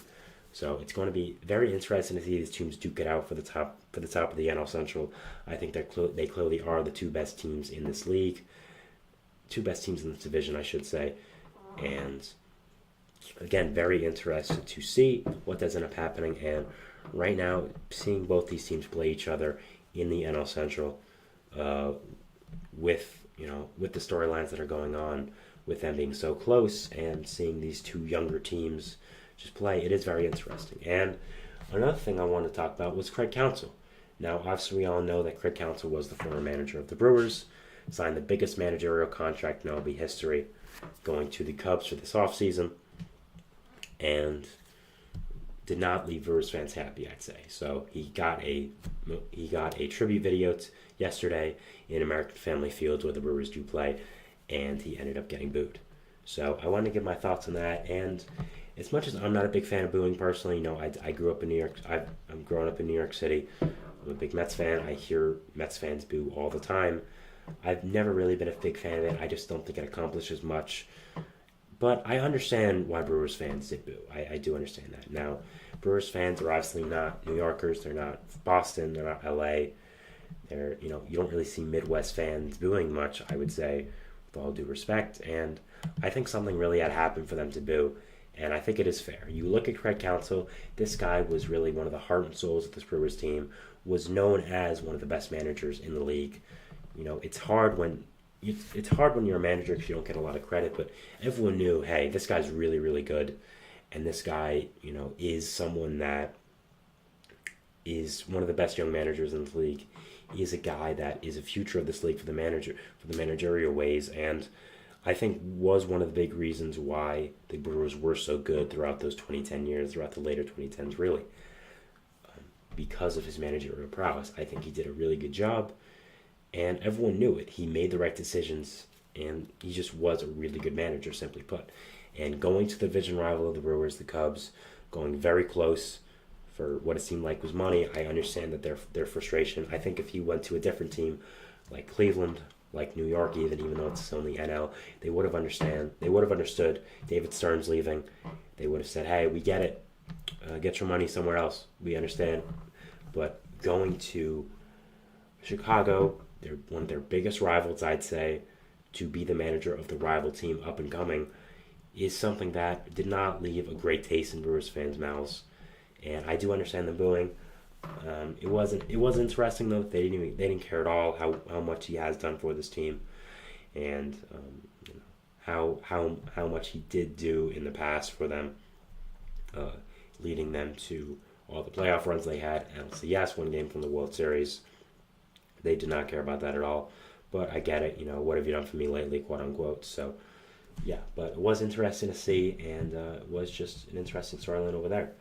So it's going to be very interesting to see these teams duke it out for the top of the NL Central. I think they clearly are the two best teams in this league, two best teams in this division, I should say. And again, very interested to see what does end up happening. And right now, seeing both these teams play each other in the NL Central, with the storylines that are going on, with them being so close, and seeing these two younger teams just play, it is very interesting. And another thing I wanted to talk about was Craig Counsell. Now, obviously, we all know that Craig Counsell was the former manager of the Brewers, signed the biggest managerial contract in MLB history, going to the Cubs for this offseason, and did not leave Brewers fans happy, I'd say. So he got a tribute video yesterday in American Family Fields, where the Brewers do play, and he ended up getting booed. So I wanted to give my thoughts on that. And as much as I'm not a big fan of booing personally, I grew up in New York. I'm growing up in New York City. I'm a big Mets fan. I hear Mets fans boo all the time. I've never really been a big fan of it. I just don't think it accomplishes much. But I understand why Brewers fans did boo. I do understand that. Now, Brewers fans are obviously not New Yorkers. They're not Boston. They're not LA. They're, you don't really see Midwest fans booing much, I would say, with all due respect. And I think something really had happened for them to boo. And I think it is fair. You look at Craig Counsell, this guy was really one of the heart and souls of this Brewers team, was known as one of the best managers in the league. It's hard when you're a manager because you don't get a lot of credit, but everyone knew, hey, this guy's really, really good. And this guy, is someone that is one of the best young managers in the league. He is a guy that is a future of this league for the managerial ways, and I think was one of the big reasons why the Brewers were so good throughout those 2010 years, throughout the later 2010s, really. Because of his managerial prowess. I think he did a really good job, and everyone knew it. He made the right decisions, and he just was a really good manager, simply put. And going to the division rival of the Brewers, the Cubs, going very close for what it seemed like was money, I understand that their frustration. I think if he went to a different team like Cleveland, like New York, even though it's only NL, they would have understood David Stern's leaving. They would have said, hey, we get it. Get your money somewhere else. We understand. But going to Chicago, they're one of their biggest rivals, I'd say, to be the manager of the rival team up and coming is something that did not leave a great taste in Brewers fans' mouths. And I do understand the booing. It was interesting though. They didn't care at all how much he has done for this team, and how much he did do in the past for them, leading them to all the playoff runs they had. LCS, one game from the World Series. They did not care about that at all. But I get it. What have you done for me lately, quote unquote. So yeah, but it was interesting to see, and it was just an interesting storyline over there.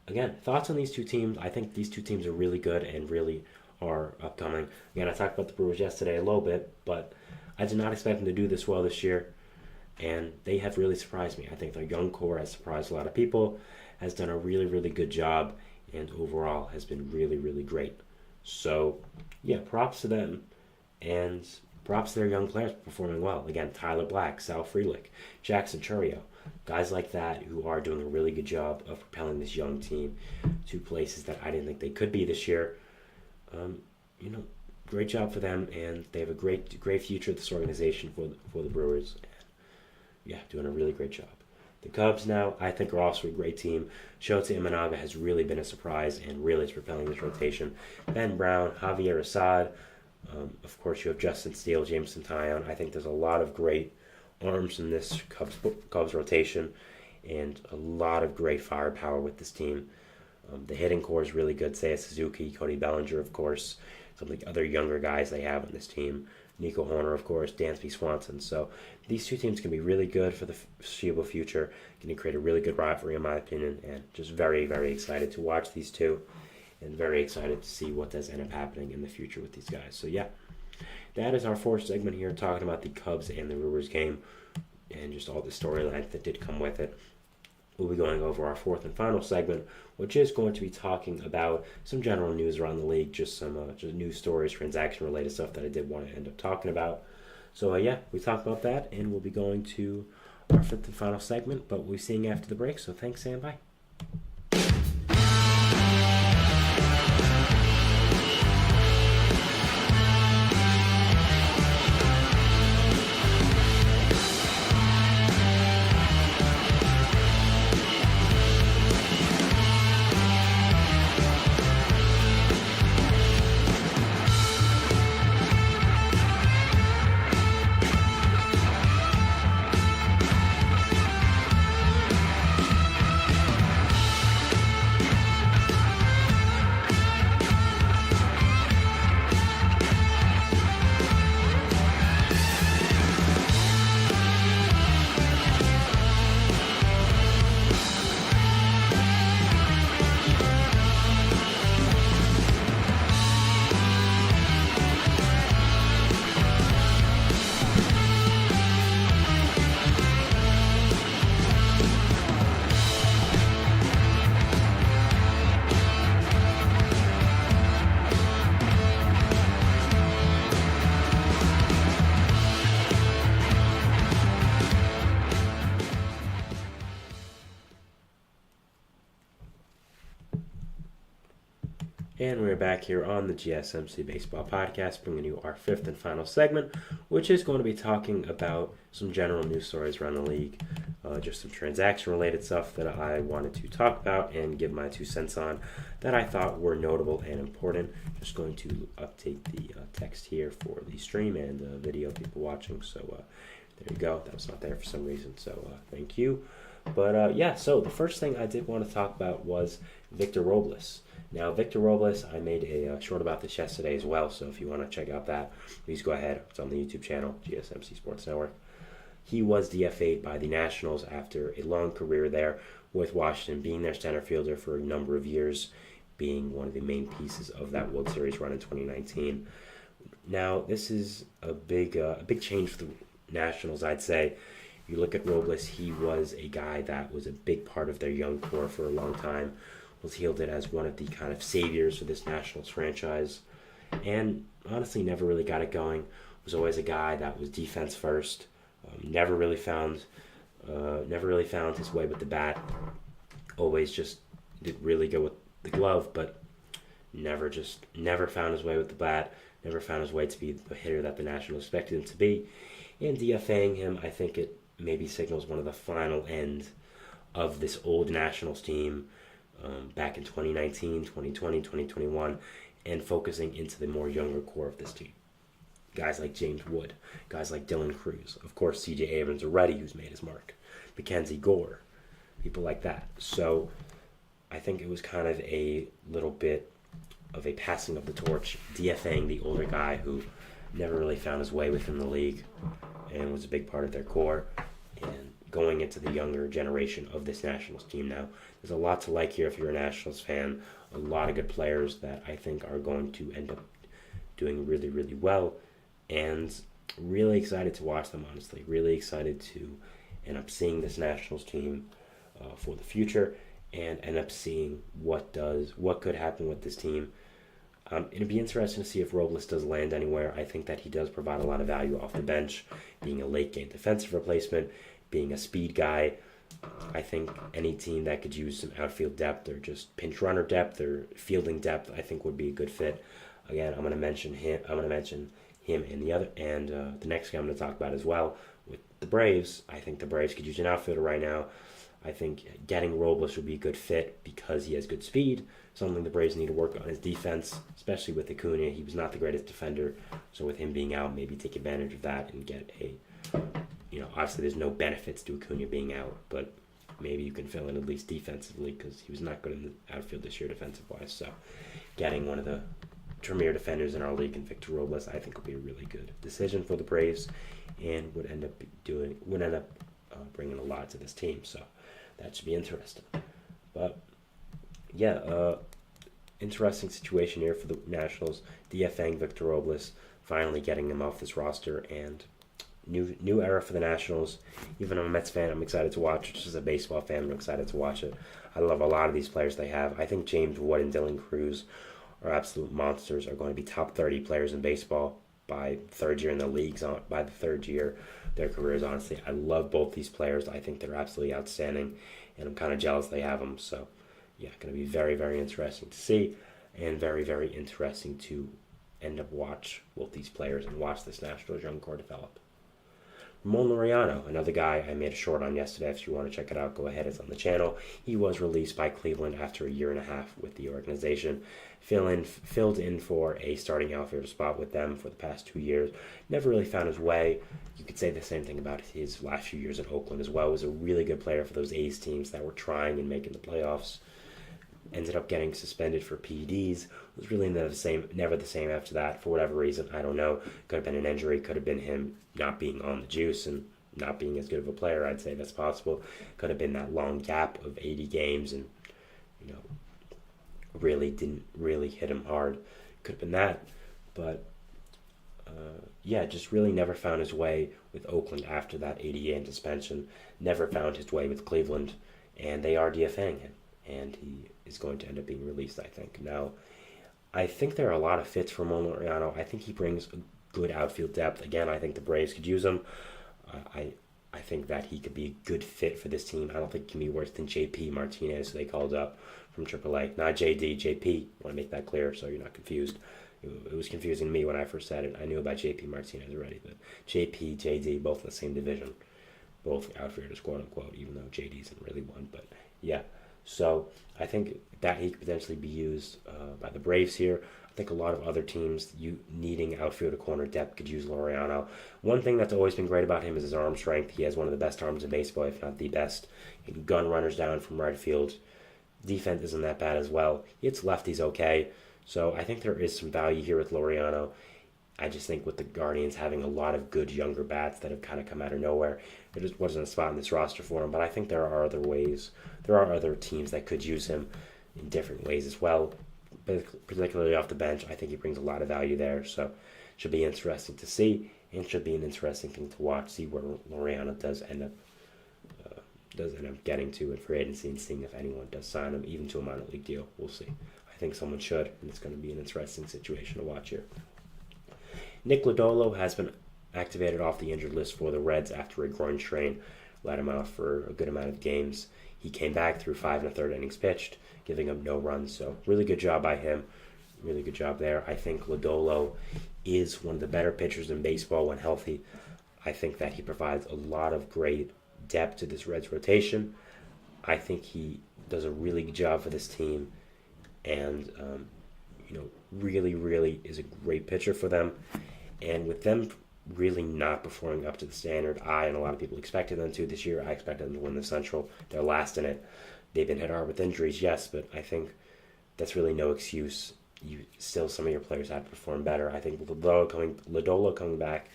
Again, thoughts on these two teams. I think these two teams are really good and really are upcoming. Again, I talked about the Brewers yesterday a little bit, but I did not expect them to do this well this year, and they have really surprised me. I think their young core has surprised a lot of people, has done a really, really good job, and overall has been really, really great. So, yeah, props to them, and props to their young players performing well. Again, Tyler Black, Sal Frelick, Jackson Chourio. Guys like that who are doing a really good job of propelling this young team to places that I didn't think they could be this year. Great job for them, and they have a great future of this organization for the Brewers. And yeah, doing a really great job. The Cubs now, I think, are also a great team. Shota Imanaga has really been a surprise and really is propelling this rotation. Ben Brown, Javier Assad, of course you have Justin Steele, Jameson Taillon. I think there's a lot of great arms in this Cubs rotation, and a lot of great firepower with this team. The hitting core is really good. Seiya Suzuki, Cody Bellinger, of course. Some of the other younger guys they have on this team. Nico Horner, of course. Dansby Swanson. So these two teams can be really good for the foreseeable future. Going to create a really good rivalry, in my opinion. And just very, very excited to watch these two. And very excited to see what does end up happening in the future with these guys. So yeah, that is our fourth segment here, talking about the Cubs and the Brewers game and just all the storylines that did come with it. We'll be going over our fourth and final segment, which is going to be talking about some general news around the league, just some just news stories, transaction-related stuff that I did want to end up talking about. So yeah, we talked about that, and we'll be going to our fifth and final segment, but we'll be seeing you after the break, so thanks and bye. And we're back here on the GSMC Baseball Podcast, bringing you our fifth and final segment, which is going to be talking about some general news stories around the league, just some transaction-related stuff that I wanted to talk about and give my 2 cents on that I thought were notable and important. Just going to update the text here for the stream and the video people watching. So there you go. That was not there for some reason, so thank you. But so the first thing I did want to talk about was Victor Robles. Now, Victor Robles, I made a short about this yesterday as well, so if you want to check out that, please go ahead. It's on the YouTube channel, GSMC Sports Network. He was DFA'd by the Nationals after a long career there with Washington, being their center fielder for a number of years, being one of the main pieces of that World Series run in 2019. Now, this is a big change for the Nationals, I'd say. You look at Robles, he was a guy that was a big part of their young core for a long time, was hailed as one of the kind of saviors for this Nationals franchise, and honestly never really got it going. Was always a guy that was defense first, never really found his way with the bat. Always just did really good with the glove, but never found his way with the bat. Never found his way to be the hitter that the Nationals expected him to be. And DFAing him, I think it maybe signals one of the final end of this old Nationals team back in 2019, 2020, 2021, and focusing into the more younger core of this team. Guys like James Wood, guys like Dylan Cruz, of course C.J. Abrams already, who's made his mark, Mackenzie Gore, people like that. So I think it was kind of a little bit of a passing of the torch, DFAing the older guy who never really found his way within the league and was a big part of their core, and going into the younger generation of this Nationals team now. There's a lot to like here if you're a Nationals fan. A lot of good players that I think are going to end up doing really, really well, and really excited to watch them, honestly. Really excited to end up seeing this Nationals team for the future and end up seeing what could happen with this team. It'd be interesting to see if Robles does land anywhere. I think that he does provide a lot of value off the bench, being a late-game defensive replacement, being a speed guy. I think any team that could use some outfield depth or just pinch runner depth or fielding depth, I think would be a good fit. Again, I'm going to mention him and the next guy I'm going to talk about as well with the Braves. I think the Braves could use an outfielder right now. I think getting Robles would be a good fit because he has good speed, something the Braves need to work on his defense, especially with Acuna. He was not the greatest defender, so with him being out, maybe take advantage of that and get obviously there's no benefits to Acuna being out, but maybe you can fill in at least defensively because he was not good in the outfield this year defensive-wise. So getting one of the premier defenders in our league in Victor Robles, I think would be a really good decision for the Braves and would end up bringing a lot to this team. So that should be interesting. But interesting situation here for the Nationals. DFAing Victor Robles, finally getting him off this roster, and new era for the Nationals. Even I'm a Mets fan, I'm excited to watch it. Just as a baseball fan, I'm excited to watch it. I love a lot of these players they have. I think James Wood and Dylan Cruz are absolute monsters, are going to be top 30 players in baseball by third year in the leagues, by the third year their careers, honestly. I love both these players. I think they're absolutely outstanding, and I'm kind of jealous they have them. So, going to be very, very interesting to see, and very, very interesting to end up watch both these players and watch this Nationals young core develop. Ramon Laureano, another guy I made a short on yesterday. If you want to check it out, go ahead. It's on the channel. He was released by Cleveland after a year and a half with the organization. Filled in for a starting outfielder spot with them for the past 2 years. Never really found his way. You could say the same thing about his last few years in Oakland as well. Was a really good player for those A's teams that were trying and making the playoffs. Ended up getting suspended for PEDs. Was really never the same after that for whatever reason. I don't know. Could have been an injury. Could have been him not being on the juice and not being as good of a player. I'd say that's possible. Could have been that long gap of 80 games and really didn't really hit him hard. Could have been that, but just really never found his way with Oakland after that 80-game suspension. Never found his way with Cleveland, and they are DFAing him, and he is going to end up being released, I think. Now, I think there are a lot of fits for Ramon Laureano. I think he brings good outfield depth. Again, I think the Braves could use him. I think that he could be a good fit for this team. I don't think he can be worse than JP Martinez, who they called up from AAA. Not JD, JP. I want to make that clear so you're not confused. It was confusing to me when I first said it. I knew about JP Martinez already, but JP, JD, both in the same division. Both outfielders, quote unquote, even though JD isn't really one. But yeah, so I think that he could potentially be used by the Braves here. I think a lot of other teams needing outfield or corner depth could use Laureano. One thing that's always been great about him is his arm strength. He has one of the best arms in baseball, if not the best. He can gun runners down from right field. Defense isn't that bad as well. He hits lefties okay. So I think there is some value here with Laureano. I just think with the Guardians having a lot of good younger bats that have kind of come out of nowhere, there just wasn't a spot in this roster for him. But I think there are other ways. There are other teams that could use him in different ways as well, particularly off the bench. I think he brings a lot of value there. So it should be interesting to see, and should be an interesting thing to watch, see where Laureano does end up getting to in free agency, and seeing if anyone does sign him, even to a minor league deal. We'll see. I think someone should, and it's going to be an interesting situation to watch here. Nick Lodolo has been activated off the injured list for the Reds after a groin strain let him out for a good amount of games. He came back through 5 1/3 innings pitched, giving up no runs. So really good job by him. Really good job there. I think Lodolo is one of the better pitchers in baseball when healthy. I think that he provides a lot of great depth to this Reds rotation. I think he does a really good job for this team, and really, really is a great pitcher for them. And with them really not performing up to the standard I and a lot of people expected them to this year, I expected them to win the Central. They're last in it. They've been hit hard with injuries, yes, but I think that's really no excuse. Some of your players have to perform better. I think Lodolo coming back,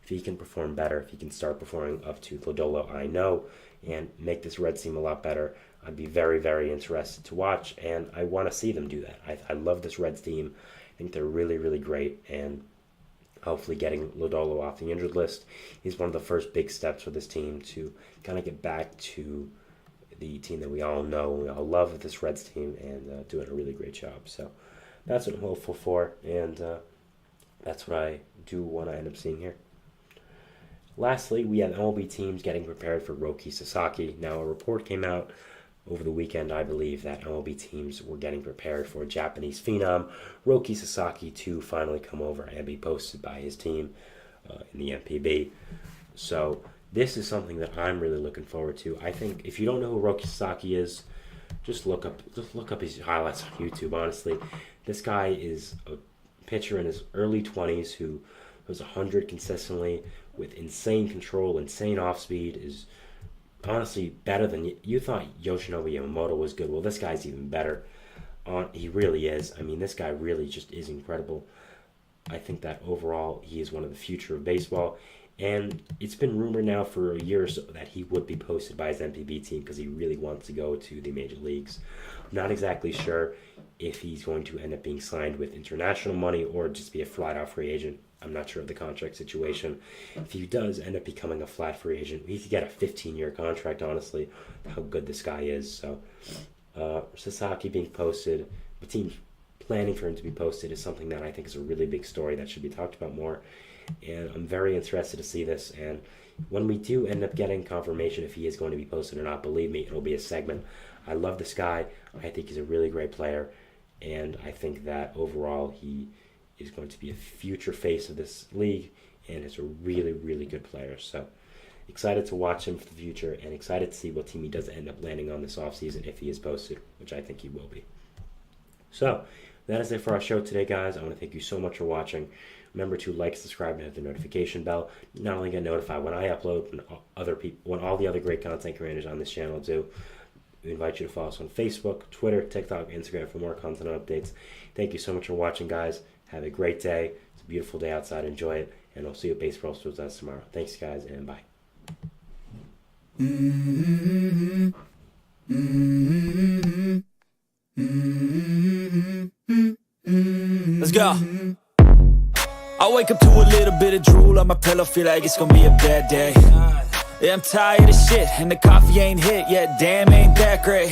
if he can perform better, if he can start performing up to Lodolo I know, and make this Reds team a lot better, I'd be very, very interested to watch, and I want to see them do that. I love this Reds team. I think they're really, really great, and hopefully getting Lodolo off the injured list is one of the first big steps for this team to kind of get back to the team that we all know, we all love with this Reds team, and doing a really great job. So that's what I'm hopeful for, and that's what I do want to end up seeing here. Lastly, we have MLB teams getting prepared for Roki Sasaki. Now, a report came out over the weekend, I believe, that MLB teams were getting prepared for Japanese phenom Roki Sasaki to finally come over and be posted by his team in the MPB. So this is something that I'm really looking forward to. I think if you don't know who Roki Sasaki is, just look up his highlights on YouTube. Honestly, this guy is a pitcher in his early 20s who was 100 consistently with insane control, insane off speed, is honestly better than you thought. Yoshinobu Yamamoto was good. Well, this guy's even better. He really is. I mean, this guy really just is incredible. I think that overall he is one of the future of baseball. And it's been rumored now for a year or so that he would be posted by his MPB team because he really wants to go to the major leagues. I'm not exactly sure if he's going to end up being signed with international money or just be a flat-out free agent. I'm not sure of the contract situation. If he does end up becoming a flat free agent, he could get a 15-year contract, honestly, how good this guy is. So Sasaki being posted, the team's planning for him to be posted, is something that I think is a really big story that should be talked about more. And I'm very interested to see this. And when we do end up getting confirmation if he is going to be posted or not, believe me, it'll be a segment. I love this guy. I think he's a really great player. And I think that overall he is going to be a future face of this league and is a really, really good player. So excited to watch him for the future and excited to see what team he does end up landing on this offseason if he is posted, which I think he will be. So that is it for our show today, guys. I want to thank you so much for watching. Remember to like, subscribe, and hit the notification bell. Not only get notified when I upload, when all the other great content creators on this channel do. We invite you to follow us on Facebook, Twitter, TikTok, Instagram for more content updates. Thank you so much for watching, guys. Have a great day. It's a beautiful day outside. Enjoy it. And I'll see you at Baseball Stores us tomorrow. Thanks, guys, and bye. Let's go. I wake up to a little bit of drool on my pillow, feel like it's gonna be a bad day. Yeah, I'm tired of shit, and the coffee ain't hit yet, damn, ain't that great.